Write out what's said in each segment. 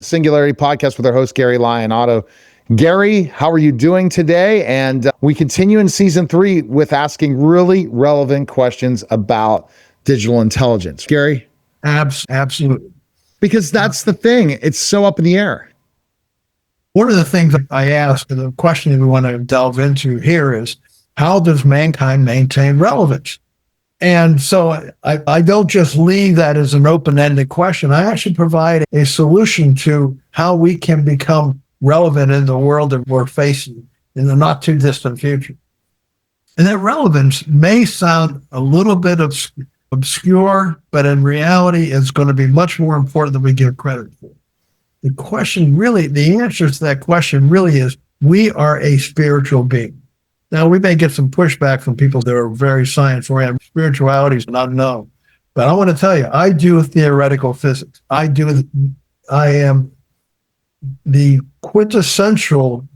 Singularity Podcast with our host, Gary Lyon Otto. Gary, how are you doing today? And we continue in season 3 with asking really relevant questions about digital intelligence. Gary? Absolutely. Because that's the thing. It's so up in the air. One of the things I ask, and the question we want to delve into here is, how does mankind maintain relevance? And so I don't just leave that as an open-ended question. I actually provide a solution to how we can become relevant in the world that we're facing in the not too distant future. And that relevance may sound a little bit obscure, but in reality, it's going to be much more important than we give credit for. The answer to that question really is, we are a spiritual being. Now, we may get some pushback from people that are very science-oriented. Spirituality is not known. But I want to tell you, I do theoretical physics. I am the quintessential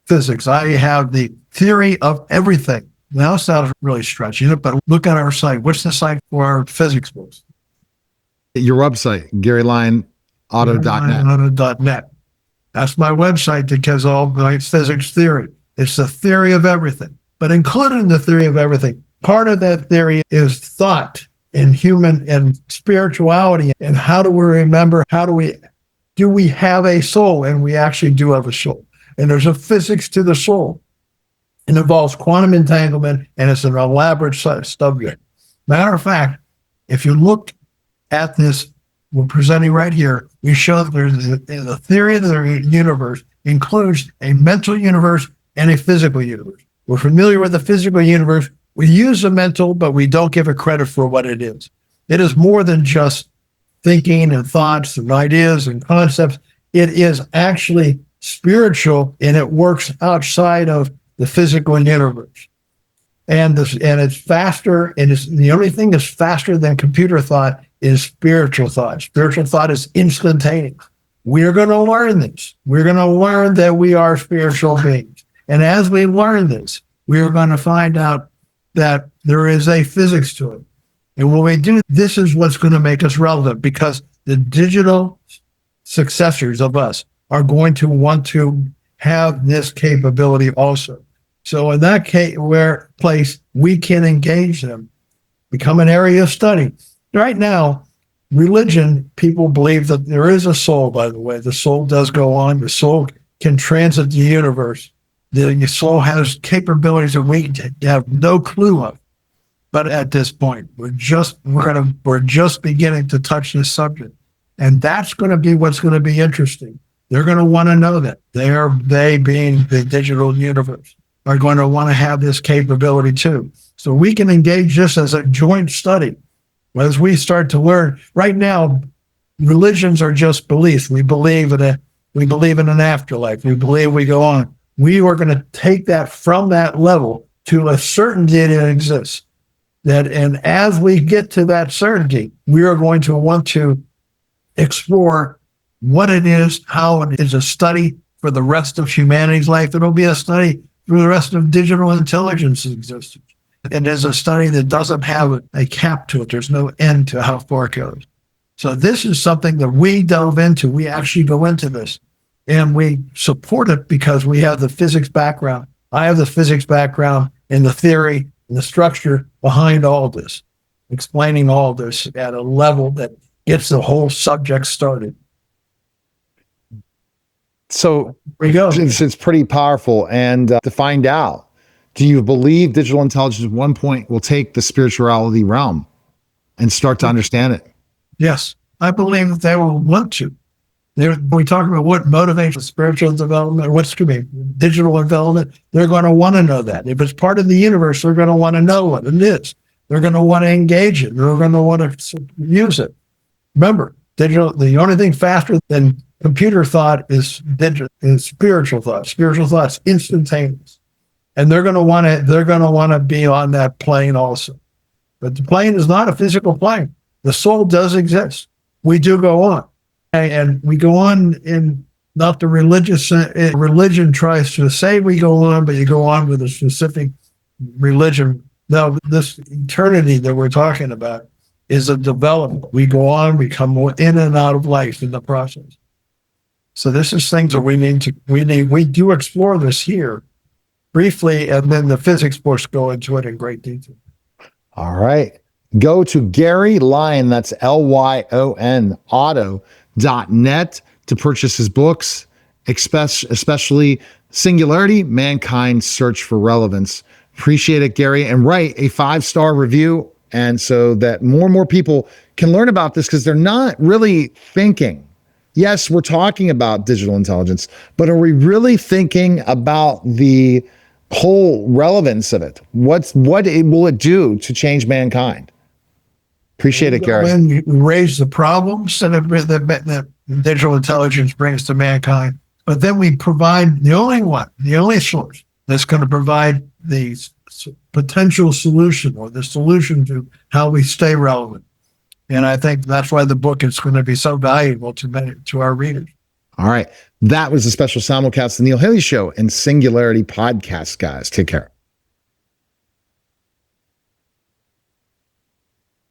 physics. I have the theory of everything. Now, it sounds really stretchy, but look at our site. What's the site for our physics books? Your website, GaryLyonOtto.net. That's my website that has all my physics theory. It's the theory of everything. But included in the theory of everything, part of that theory is thought and human and spirituality. And how do we remember? Do we have a soul? And we actually do have a soul. And there's a physics to the soul. It involves quantum entanglement, and it's an elaborate subject. Matter of fact, if you look at this, we're presenting right here, we show that the theory of the universe includes a mental universe and a physical universe. We're familiar with the physical universe. We use the mental, but we don't give it credit for what it is. It is more than just thinking and thoughts and ideas and concepts. It is actually spiritual, and it works outside of the physical universe. And it's faster, and the only thing that's faster than computer thought is spiritual thought. Spiritual thought is instantaneous. We're going to learn this. We're going to learn that we are spiritual beings. And as we learn this, we're going to find out that there is a physics to it. And when we do, this is what's going to make us relevant, because the digital successors of us are going to want to have this capability also. So in that place, we can engage them, become an area of study. Right now, religion, people believe that there is a soul, by the way. The soul does go on. The soul can transit the universe. The soul has capabilities that we have no clue of. But at this point, we're just beginning to touch this subject. And that's going to be what's going to be interesting. They're going to want to know that. They being the digital universe, are going to want to have this capability too. So we can engage this as a joint study. As we start to learn, right now, religions are just beliefs. We believe in an afterlife. We believe we go on. We are going to take that from that level to a certainty that it exists. And as we get to that certainty, we are going to want to explore what it is, how it is a study for the rest of humanity's life. It'll be a study for the rest of digital intelligence's existence. It is a study that doesn't have a cap to it. There's no end to how far it goes. So this is something that we delve into. We actually go into this, and we support it because we have the physics background. I have the physics background and the theory and the structure behind all this, explaining all this at a level that gets the whole subject started. So there we go. It's pretty powerful. And to find out, do you believe digital intelligence at one point will take the spirituality realm and start to understand it? Yes, I believe that they will want to. When we talk about what motivates spiritual development, digital development, they're going to want to know that. If it's part of the universe, they're going to want to know what it is. They're going to want to engage it. They're going to want to use it. Remember, the only thing faster than computer thought is spiritual thought. Spiritual thought's instantaneous. And they're going to want to be on that plane also. But the plane is not a physical plane. The soul does exist. We do go on. And we go on in not the religious, religion tries to say we go on, but you go on with a specific religion. Now, this eternity that we're talking about is a development. We go on, we come in and out of life in the process. So this is things that we do explore this here briefly, and then the physics books go into it in great detail. All right. Go to Gary Lyon, that's Lyon, Otto.net to purchase his books, especially Singularity, Mankind's Search for Relevance. Appreciate it, Gary. And write a 5-star review, and so that more and more people can learn about this, because they're not really thinking. Yes, we're talking about digital intelligence, but are we really thinking about the whole relevance of it? What will it do to change mankind? Appreciate it, Gary. When you raise the problems that digital intelligence brings to mankind, but then we provide the only source that's going to provide the potential solution, or the solution to how we stay relevant. And I think that's why the book is going to be so valuable to our readers. All right. That was a special simulcast of the Neil Haley Show and Singularity Podcast, guys. Take care.